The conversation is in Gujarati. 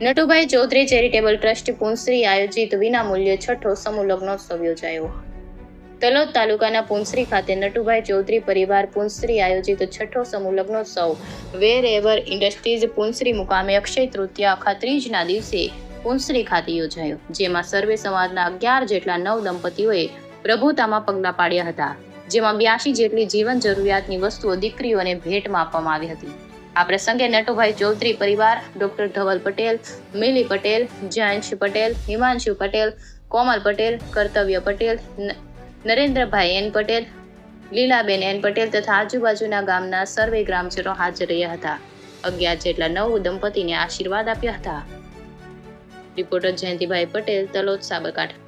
નટુભાઈ ચૌધરી ચેરિટેબલ ટ્રસ્ટ પુંસરી આયોજિત વિનામૂલ્યે છઠ્ઠો સમૂહ લગ્નોત્સવ યોજાયો. તલોદ તાલુકાના પુંસરી ખાતે નટુભાઈ ચૌધરી પરિવાર પુંસરી આયોજિત છઠ્ઠો સમૂહ લગ્નોત્સવ વેર એવર ઇન્ડસ્ટ્રીઝ પુંસરી મુકામે અક્ષય તૃતીયા ખાત્રીજના દિવસે પુંસરી ખાતે યોજાયો, જેમાં સર્વે સમાજના 11 જેટલા નવ દંપતીઓએ પ્રભુતામાં પગલાં પાડ્યા હતા, જેમાં 82 જેટલી જીવન જરૂરિયાતની વસ્તુઓ દીકરીઓને ભેટમાં આપવામાં આવી હતી. આ પ્રસંગે નટુભાઈ ચૌધરી પરિવાર ડોક્ટર ધવલ પટેલ, મિલી પટેલ, જયંશ પટેલ, હિમાંશુ પટેલ, કોમલ પટેલ, કર્તવ્ય પટેલ, નરેન્દ્રભાઈ એન પટેલ, લીલાબેન એન પટેલ તથા આજુબાજુના ગામના સર્વે ગ્રામજનો હાજર રહ્યા હતા. 11 જેટલા નવ દંપતીને આશીર્વાદ આપ્યા હતા. રિપોર્ટર જયંતિભાઈ પટેલ, તલોદ, સાબરકાંઠા.